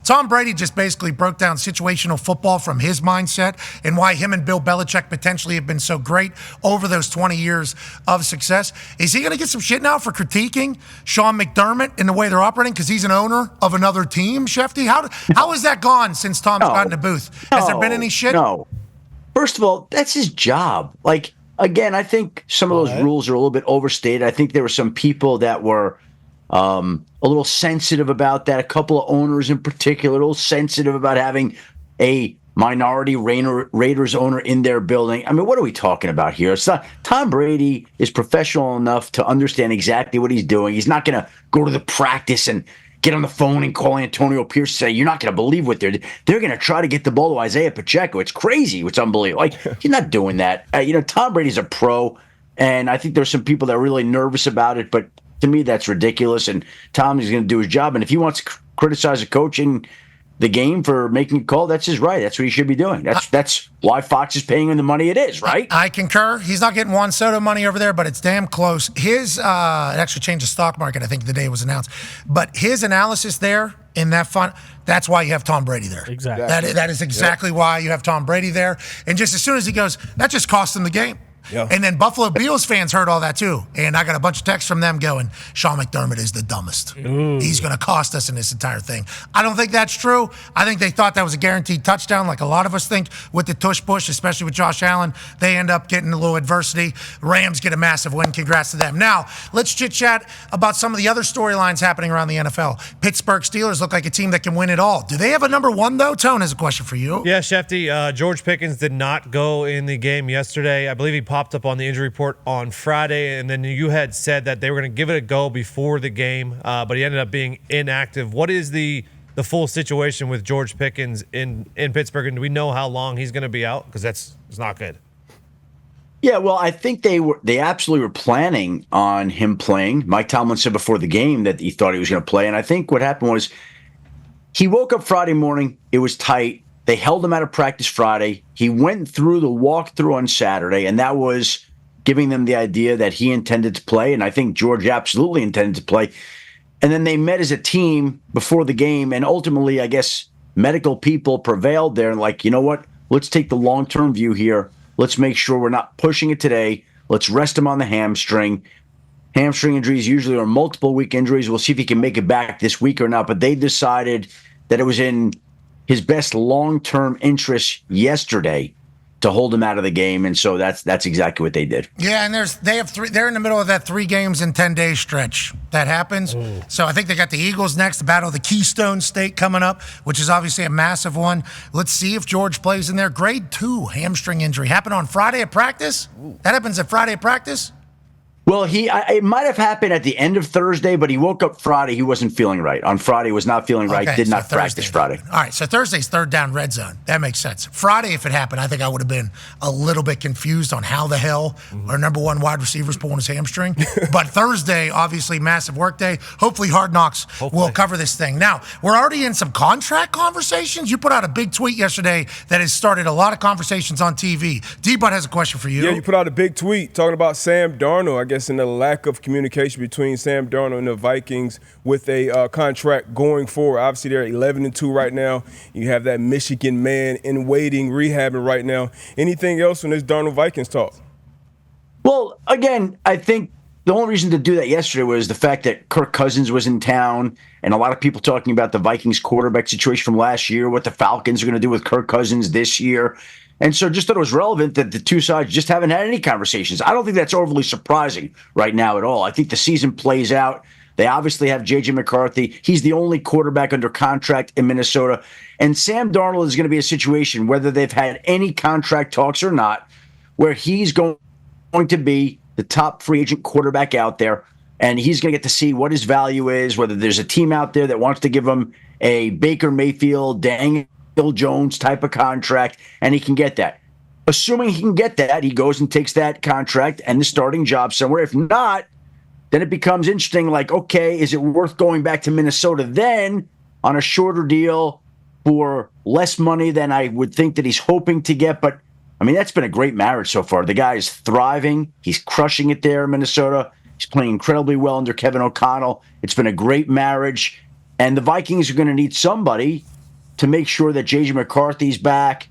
Tom Brady just basically broke down situational football from his mindset and why him and Bill Belichick potentially have been so great over those 20 years of success. Is he going to get some shit now for critiquing Sean McDermott in the way they're operating because he's an owner of another team, Shefty? How has that gone since Tom's gotten in the booth? Has there been any shit? No. First of all, that's his job. Like, again, I think some of those rules are a little bit overstated. I think there were some people that were a little sensitive about that. A couple of owners in particular, a little sensitive about having a minority Raiders owner in their building. I mean, what are we talking about here? It's not, Tom Brady is professional enough to understand exactly what he's doing. He's not going to go to the practice and get on the phone and call Antonio Pierce and say, you're not going to believe what they're going to try to get the ball to Isaiah Pacheco. It's crazy. It's unbelievable. Like, he's not doing that. Tom Brady's a pro, and I think there's some people that are really nervous about it, but to me, that's ridiculous, and Tom is going to do his job, and if he wants to criticize a coach in the game for making a call, that's his right. That's what he should be doing. That's why Fox is paying him the money it is, right? I concur. He's not getting Juan Soto money over there, but it's damn close. His it actually changed the stock market, I think, the day it was announced. But his analysis there in that fund, that's why you have Tom Brady there. Exactly. That is exactly why you have Tom Brady there. And just as soon as he goes, that just cost him the game. Yeah. And then Buffalo Bills fans heard all that too. And I got a bunch of texts from them going, Sean McDermott is the dumbest. Ooh. He's going to cost us in this entire thing. I don't think that's true. I think they thought that was a guaranteed touchdown, like a lot of us think with the tush push, especially with Josh Allen. They end up getting a little adversity. Rams get a massive win. Congrats to them. Now, let's chit-chat about some of the other storylines happening around the NFL. Pittsburgh Steelers look like a team that can win it all. Do they have a number one, though? Tone has a question for you. Yeah, Shefty, George Pickens did not go in the game yesterday. I believe he popped up on the injury report on Friday, and then you had said that they were going to give it a go before the game, but he ended up being inactive. What is the full situation with George Pickens in Pittsburgh, and do we know how long he's going to be out? Because it's not good. Yeah, well, I think they absolutely were planning on him playing. Mike Tomlin said before the game that he thought he was going to play, and I think what happened was he woke up Friday morning, it was tight. They held him out of practice Friday. He went through the walkthrough on Saturday, and that was giving them the idea that he intended to play, and I think George absolutely intended to play. And then they met as a team before the game, and ultimately, I guess, medical people prevailed there and like, you know what? Let's take the long-term view here. Let's make sure we're not pushing it today. Let's rest him on the hamstring. Hamstring injuries usually are multiple-week injuries. We'll see if he can make it back this week or not, but they decided that it was in his best long-term interest yesterday to hold him out of the game, and so that's exactly what they did. Yeah, and they're in the middle of that 3 games in 10 days stretch that happens. Ooh. So I think they got the Eagles next, the Battle of the Keystone State coming up, which is obviously a massive one. Let's see if George plays in there. Grade 2 hamstring injury happened on Friday at practice. Ooh. That happens at Friday at practice. Well, it might have happened at the end of Thursday, but he woke up Friday. He wasn't feeling right. On Friday, was not feeling right. Did not practice Friday. All right, so Thursday's third down red zone. That makes sense. Friday, if it happened, I think I would have been a little bit confused on how the hell our number one wide receiver's pulling his hamstring. But Thursday, obviously, massive work day. Hopefully, Hard Knocks will cover this thing. Now, we're already in some contract conversations. You put out a big tweet yesterday that has started a lot of conversations on TV. D-Bud has a question for you. Yeah, you put out a big tweet talking about Sam Darnold, I guess, and the lack of communication between Sam Darnold and the Vikings with a contract going forward. Obviously, they're 11-2 right now. You have that Michigan man in waiting, rehabbing right now. Anything else on this Darnold Vikings talk? Well, again, I think the only reason to do that yesterday was the fact that Kirk Cousins was in town and a lot of people talking about the Vikings quarterback situation from last year, what the Falcons are going to do with Kirk Cousins this year. And so just thought it was relevant that the two sides just haven't had any conversations. I don't think that's overly surprising right now at all. I think the season plays out. They obviously have J.J. McCarthy. He's the only quarterback under contract in Minnesota. And Sam Darnold is going to be a situation, whether they've had any contract talks or not, where he's going to be the top free agent quarterback out there. And he's going to get to see what his value is, whether there's a team out there that wants to give him a Baker Mayfield, Daniel Jones type of contract, and he can get that. Assuming he can get that, he goes and takes that contract and the starting job somewhere. If not, then it becomes interesting, like, okay, is it worth going back to Minnesota then on a shorter deal for less money than I would think that he's hoping to get? But, I mean, that's been a great marriage so far. The guy is thriving. He's crushing it there in Minnesota. He's playing incredibly well under Kevin O'Connell. It's been a great marriage. And the Vikings are going to need somebody to make sure that J.J. McCarthy's back,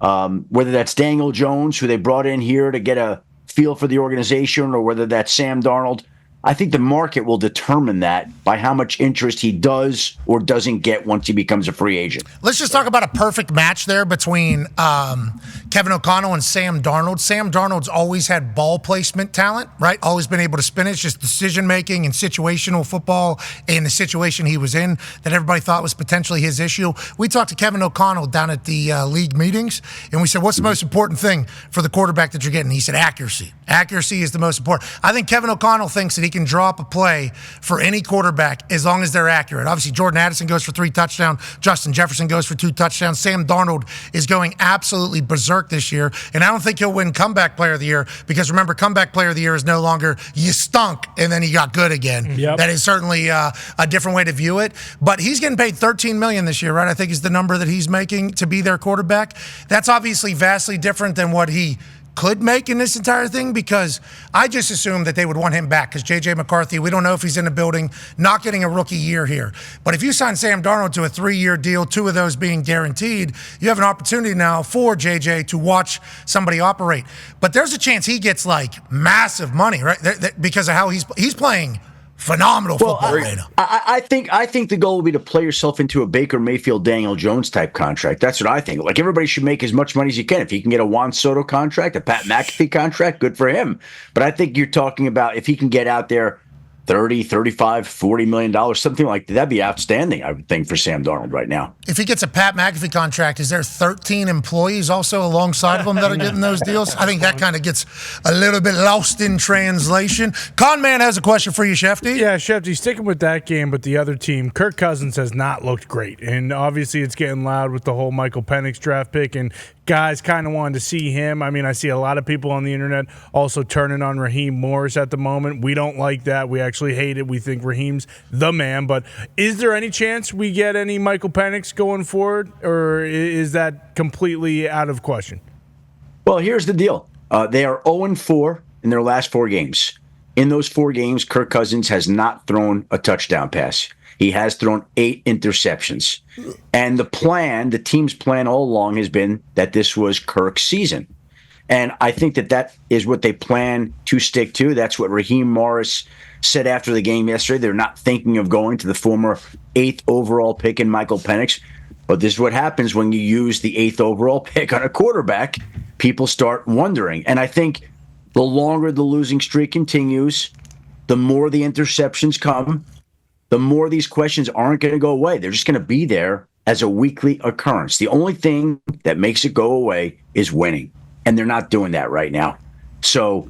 whether that's Daniel Jones, who they brought in here to get a feel for the organization, or whether that's Sam Darnold. I think the market will determine that by how much interest he does or doesn't get once he becomes a free agent. Let's just talk about a perfect match there between Kevin O'Connell and Sam Darnold. Sam Darnold's always had ball placement talent, right? Always been able to spin it. It's just decision-making and situational football in the situation he was in that everybody thought was potentially his issue. We talked to Kevin O'Connell down at the league meetings, and we said, what's the most important thing for the quarterback that you're getting? He said, accuracy. Accuracy is the most important. I think Kevin O'Connell thinks that he can draw up a play for any quarterback as long as they're accurate. Obviously, Jordan Addison goes for 3 touchdowns. Justin Jefferson goes for 2 touchdowns. Sam Darnold is going absolutely berserk this year, and I don't think he'll win Comeback Player of the Year because, remember, Comeback Player of the Year is no longer you stunk and then you got good again. Yep. That is certainly a different way to view it, but he's getting paid $13 million this year, right? I think is the number that he's making to be their quarterback. That's obviously vastly different than what he could make in this entire thing, because I just assumed that they would want him back because J.J. McCarthy, we don't know if he's in the building, not getting a rookie year here. But if you sign Sam Darnold to a 3-year deal, 2 of those being guaranteed, you have an opportunity now for J.J. to watch somebody operate. But there's a chance he gets like massive money, right? Because of how he's playing phenomenal football right now. I think the goal will be to play yourself into a Baker Mayfield, Daniel Jones type contract. That's what I think. Like, everybody should make as much money as you can. If he can get a Juan Soto contract, a Pat McAfee contract, good for him. But I think you're talking about if he can get out there 30, 35, $40 million, something like that, that'd be outstanding, I would think, for Sam Darnold right now. If he gets a Pat McAfee contract, is there 13 employees also alongside of him that are getting those deals? I think that kind of gets a little bit lost in translation. Conman has a question for you, Schefter. Yeah, Schefter, sticking with that game, but the other team, Kirk Cousins has not looked great. And obviously it's getting loud with the whole Michael Penix draft pick, and guys kind of wanted to see him. I mean, I see a lot of people on the internet also turning on Raheem Morris at the moment. We don't like that. We actually hate it. We think Raheem's the man. But is there any chance we get any Michael Penix going forward, or is that completely out of question? Well, here's the deal. They are 0-4 in their last 4 games. In those 4 games, Kirk Cousins has not thrown a touchdown pass. He has thrown 8 interceptions. And the team's plan all along has been that this was Kirk's season. And I think that is what they plan to stick to. That's what Raheem Morris said after the game yesterday. They're not thinking of going to the former 8th overall pick in Michael Penix. But this is what happens when you use the 8th overall pick on a quarterback. People start wondering. And I think the longer the losing streak continues, the more the interceptions come, the more these questions aren't going to go away. They're just going to be there as a weekly occurrence. The only thing that makes it go away is winning, and they're not doing that right now. So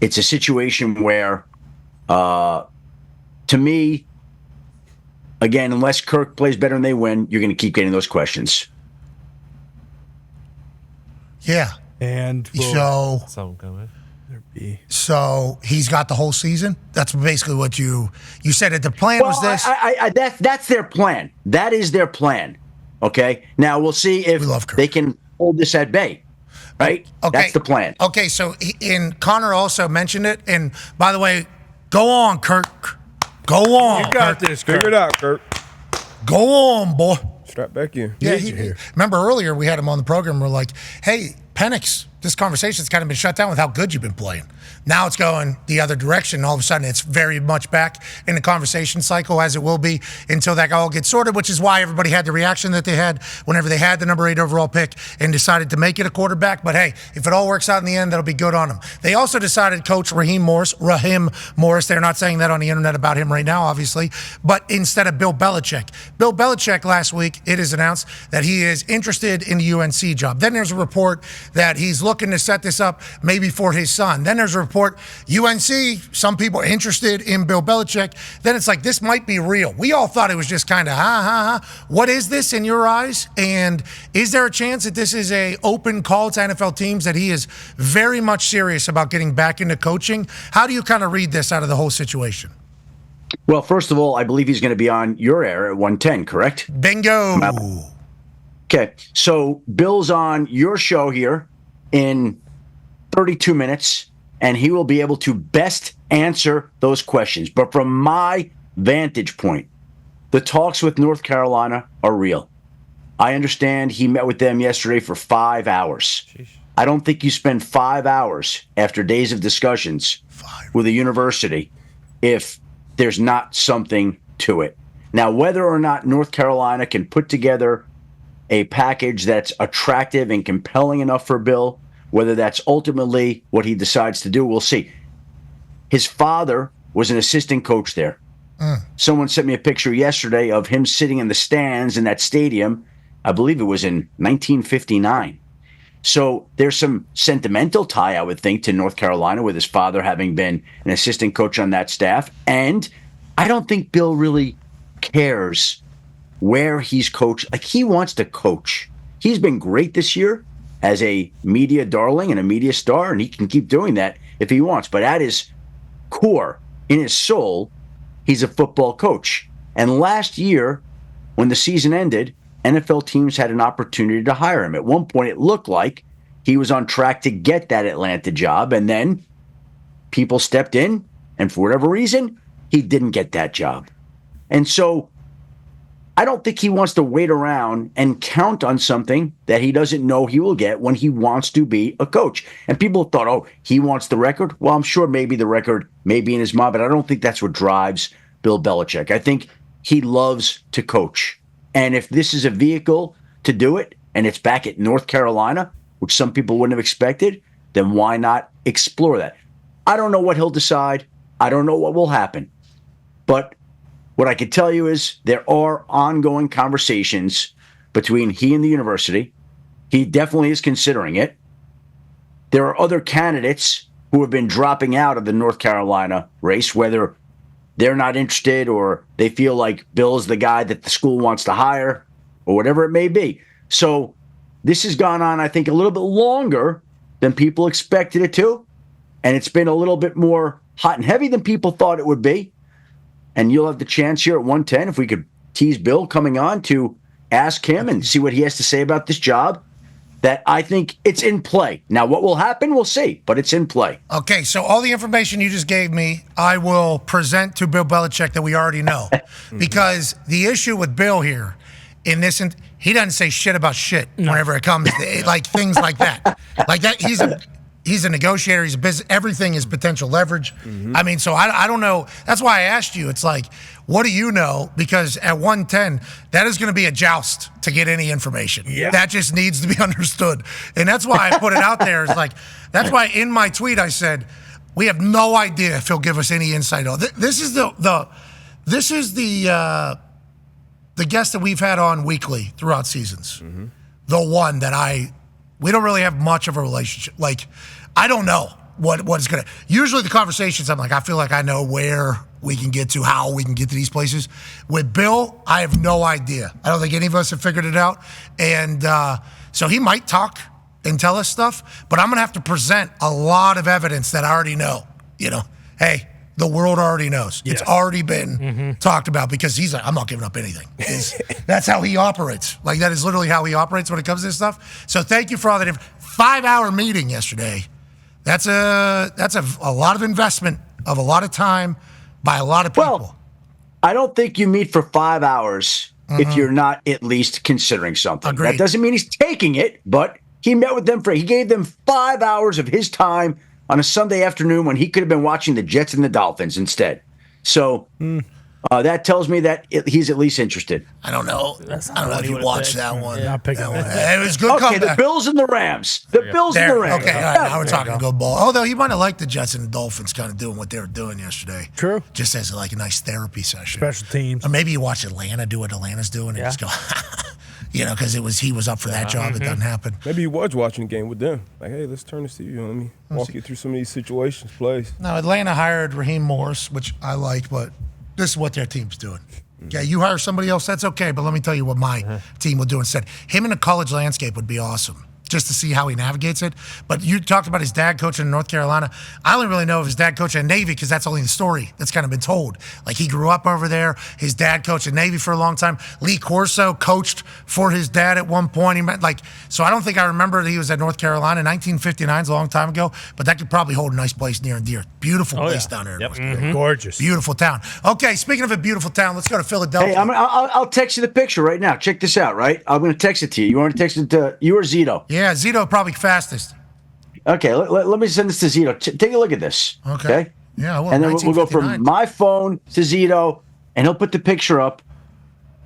it's a situation where, to me, again, unless Kirk plays better and they win, you're going to keep getting those questions. Yeah. And so he's got the whole season. That's basically what you said. That the plan was this. That's their plan. That is their plan. Okay. Now we'll see if they can hold this at bay. Right. Okay. That's the plan. Okay. So Connor also mentioned it. And by the way, go on, Kirk. Go on. You got Kirk. this. Kirk. Figure it out, Kirk. Go on, boy. Strap back in. Yeah. Remember earlier we had him on the program. We're like, hey, Penix, this conversation's kind of been shut down with how good you've been playing. Now it's going the other direction. All of a sudden, it's very much back in the conversation cycle, as it will be until that all gets sorted, which is why everybody had the reaction that they had whenever they had the number 8 overall pick and decided to make it a quarterback. But hey, if it all works out in the end, that'll be good on them. They also decided coach Raheem Morris. They're not saying that on the internet about him right now, obviously, but instead of Bill Belichick. Bill Belichick last week, it is announced that he is interested in the UNC job. Then there's a report that he's looking to set this up maybe for his son. Then there's a report UNC, some people are interested in Bill Belichick. Then it's like, this might be real. We all thought it was just kind of, What is this in your eyes? And is there a chance that this is a open call to NFL teams that he is very much serious about getting back into coaching? How do you kind of read this out of the whole situation? Well, first of all, I believe he's going to be on your air at 110, correct? Bingo. Okay, so Bill's on your show here in 32 minutes, and he will be able to best answer those questions. But from my vantage point, the talks with North Carolina are real. I understand he met with them yesterday for 5 hours. Sheesh. I don't think you spend 5 hours after days of discussions with a university if there's not something to it. Now, whether or not North Carolina can put together a package that's attractive and compelling enough for Bill, whether that's ultimately what he decides to do, we'll see. His father was an assistant coach there. Someone sent me a picture yesterday of him sitting in the stands in that stadium. I believe it was in 1959. So there's some sentimental tie, I would think, to North Carolina with his father having been an assistant coach on that staff. And I don't think Bill really cares where he's coached. Like, he wants to coach. He's been great this year as a media darling and a media star, and he can keep doing that if he wants. But at his core, in his soul, he's a football coach. And last year, when the season ended, NFL teams had an opportunity to hire him. At one point, it looked like he was on track to get that Atlanta job, and then people stepped in, and for whatever reason, he didn't get that job. And so I don't think he wants to wait around and count on something that he doesn't know he will get when he wants to be a coach. And people thought, oh, he wants the record. Well, I'm sure maybe the record may be in his mind, but I don't think that's what drives Bill Belichick. I think he loves to coach. And if this is a vehicle to do it, and it's back at North Carolina, which some people wouldn't have expected, then why not explore that? I don't know what he'll decide. I don't know what will happen. But what I can tell you is there are ongoing conversations between he and the university. He definitely is considering it. There are other candidates who have been dropping out of the North Carolina race, whether they're not interested or they feel like Bill's the guy that the school wants to hire or whatever it may be. So this has gone on, I think, a little bit longer than people expected it to. And it's been a little bit more hot and heavy than people thought it would be. And you'll have the chance here at 110, if we could tease Bill coming on, to ask him and see what he has to say about this job, that I think it's in play. Now, what will happen, we'll see, but it's in play. Okay, so all the information you just gave me, I will present to Bill Belichick that we already know. Because the issue with Bill here, in this, he doesn't say shit about shit whenever it comes to like things like that. Like that, he's a negotiator. He's a business. Everything is potential leverage. I mean, so I don't know. That's why I asked you. It's like, what do you know? Because at 110, that is going to be a joust to get any information. Yeah. That just needs to be understood. And that's why I put it out there. It's like, that's why in my tweet I said, we have no idea if he'll give us any insight. This is the guest that we've had on weekly throughout seasons. The one that we don't really have much of a relationship. Like, I don't know what is going to. Usually the conversations, I'm like, I feel like I know where we can get to, how we can get to these places. With Bill, I have no idea. I don't think any of us have figured it out. And so he might talk and tell us stuff, but I'm going to have to present a lot of evidence that I already know. You know, hey, the world already knows. It's already been talked about, because he's like, I'm not giving up anything. That's how he operates. Like, that is literally how he operates when it comes to this stuff. So thank you for all that. 5-hour meeting yesterday. That's a lot of investment of a lot of time by a lot of people. Well, I don't think you meet for 5 hours if you're not at least considering something. Agreed. That doesn't mean he's taking it, but he met with them he gave them 5 hours of his time on a Sunday afternoon when he could have been watching the Jets and the Dolphins instead. So that tells me that he's at least interested. I don't know. I don't know if you watched that one. Not picking that one. It was good. Okay, the Bills and the Rams. The Bills and the Rams. Okay, all right, now we're talking a good ball. Although he might have liked the Jets and the Dolphins kind of doing what they were doing yesterday. True. Just as like a nice therapy session. Special teams. Or maybe you watch Atlanta do what Atlanta's doing and just go, you know, because he was up for that job. It doesn't happen. Maybe he was watching the game with them. Like, hey, let's turn this to you. Let me walk you through some of these situations, plays. No, Atlanta hired Raheem Morris, which I like, but this is what their team's doing. Yeah, you hire somebody else, that's okay, but let me tell you what my team will do instead. Him in a college landscape would be awesome. just to see how he navigates it. But you talked about his dad coaching in North Carolina. I only really know of his dad coaching in Navy because that's only the story that's kind of been told. Like, he grew up over there. His dad coached in Navy for a long time. Lee Corso coached for his dad at one point. So I don't think I remember that he was at North Carolina. 1959 is a long time ago, but that could probably hold a nice place near and dear. Beautiful place down there. Mm-hmm. Gorgeous. Beautiful town. Okay, speaking of a beautiful town, let's go to Philadelphia. Hey, I'll text you the picture right now. Check this out, right? I'm going to text it to you. You want to text it to you or Zito? Yeah, Zito probably fastest. Okay, let me send this to Zito. Take a look at this. Okay. Yeah, well, and then we'll go from my phone to Zito, and he'll put the picture up.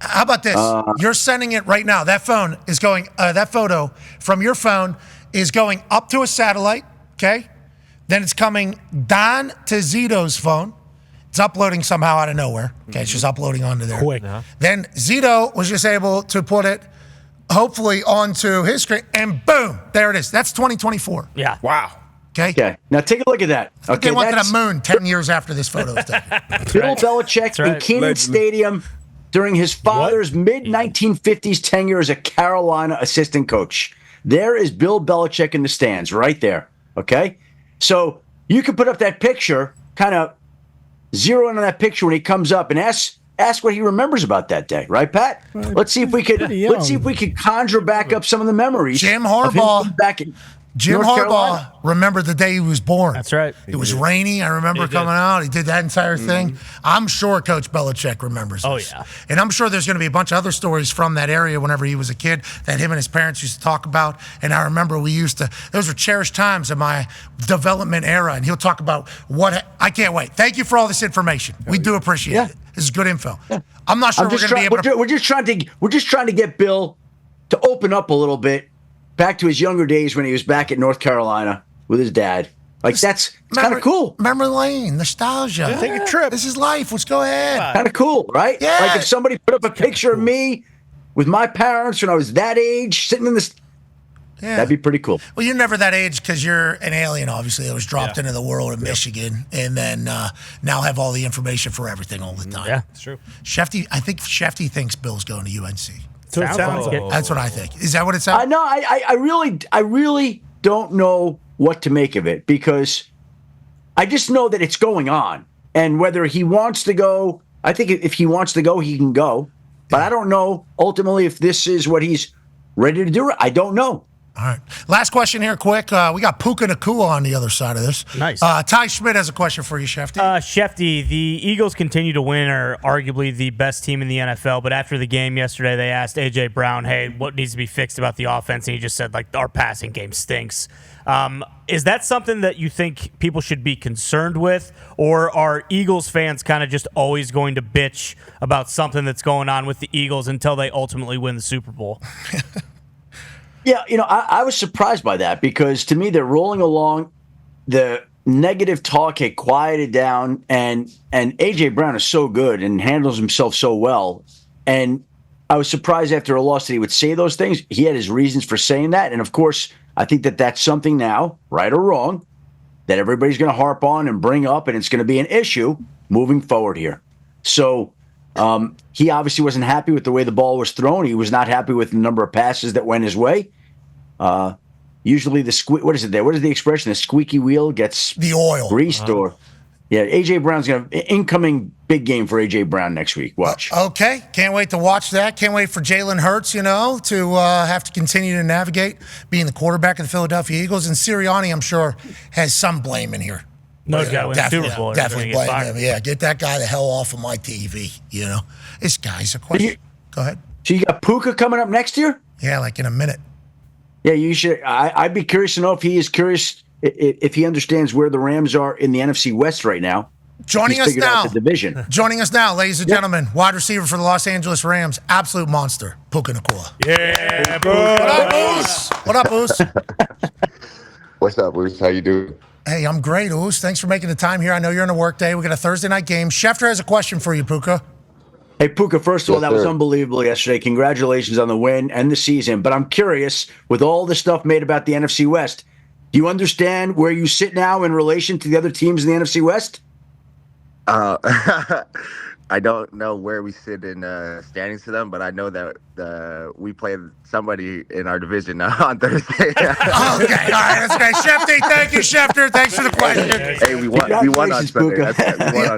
How about this? You're sending it right now. That phone is going. That photo from your phone is going up to a satellite. Okay, then it's coming down to Zito's phone. It's uploading somehow out of nowhere. Okay, it's just uploading onto there. Quick. Then Zito was just able to put it, hopefully, onto his screen, and boom, there it is. That's 2024. Yeah. Wow. Okay. Now take a look at that. Okay, they went to the moon 10 years after this photo was taken. Bill Belichick in Kenan Stadium during his father's mid-1950s tenure as a Carolina assistant coach. There is Bill Belichick in the stands right there. Okay? So you can put up that picture, kind of zero in on that picture when he comes up and ask what he remembers about that day, right, Pat? Let's see if we could conjure back up some of the memories. Jim Harbaugh of him back in Jim North Harbaugh Carolina. remembered the day he was born. That's right. It was rainy. I remember coming out. He did that entire thing. I'm sure Coach Belichick remembers this. Oh, yeah. And I'm sure there's going to be a bunch of other stories from that area whenever he was a kid that him and his parents used to talk about. And I remember those were cherished times in my development era. And he'll talk about I can't wait. Thank you for all this information. We do appreciate it. This is good info. Yeah. I'm not sure we're going to be able to. We're just trying to get Bill to open up a little bit. Back to his younger days when he was back at North Carolina with his dad. Like, that's kind of cool. Memory lane, nostalgia. Yeah. Take a trip. This is life. Let's go ahead. Kind of cool, right? Yeah. Like if somebody put up a picture of me with my parents when I was that age, sitting in this, that'd be pretty cool. Well, you're never that age because you're an alien, obviously, that was dropped into the world of Michigan and then now have all the information for everything all the time. Yeah, It's true. I think Schefter thinks Bill's going to UNC. Sounds like it. That's what I think. Is that what it sounds? I know. I really don't know what to make of it because I just know that it's going on. And whether he wants to go, I think if he wants to go, he can go. But I don't know ultimately if this is what he's ready to do. I don't know. All right. Last question here, quick. We got Puka Naku on the other side of this. Nice. Ty Schmidt has a question for you, Schefter. Shefty, the Eagles continue to win, are arguably the best team in the NFL. But after the game yesterday, they asked A.J. Brown, hey, what needs to be fixed about the offense? And he just said, our passing game stinks. Is that something that you think people should be concerned with? Or are Eagles fans kind of just always going to bitch about something that's going on with the Eagles until they ultimately win the Super Bowl? Yeah, I was surprised by that because to me they're rolling along. The negative talk had quieted down, and A.J. Brown is so good and handles himself so well. And I was surprised after a loss that he would say those things. He had his reasons for saying that, and of course, I think that that's something now, right or wrong, that everybody's going to harp on and bring up, and it's going to be an issue moving forward here. So he obviously wasn't happy with the way the ball was thrown. He was not happy with the number of passes that went his way. Usually what is it there? What is the expression? The squeaky wheel gets the oil greased A.J. Brown's going to incoming big game for A.J. Brown next week. Watch. Okay. Can't wait to watch that. Can't wait for Jalen Hurts, to have to continue to navigate being the quarterback of the Philadelphia Eagles. And Sirianni, I'm sure, has some blame in here. No doubt. Definitely blame him. Yeah, get that guy the hell off of my TV, This guy's a question. Go ahead. So you got Puka coming up next year? Yeah, like in a minute. Yeah, you should. I'd be curious to know if he is curious, if he understands where the Rams are in the NFC West right now. Joining us now, the division. Joining us now, ladies and gentlemen, wide receiver for the Los Angeles Rams, absolute monster, Puka Naku. Yeah, What up, Oos? What's up, Bruce? How you doing? Hey, I'm great, Oos. Thanks for making the time here. I know you're on a work day. We got a Thursday night game. Schefter has a question for you, Puka. Hey, Puka, first of all, Yes, that was sir. unbelievable yesterday. Congratulations on the win and the season. But I'm curious, with all the stuff made about the NFC West, do you understand where you sit now in relation to the other teams in the NFC West? I I don't know where we sit in standings to them, but I know that we play somebody in our division on Thursday. Okay, all right, that's great. Shefty, thank you, Schefter. Thanks for the question. Hey, we won on Congratulations, Sunday. Puka. We won on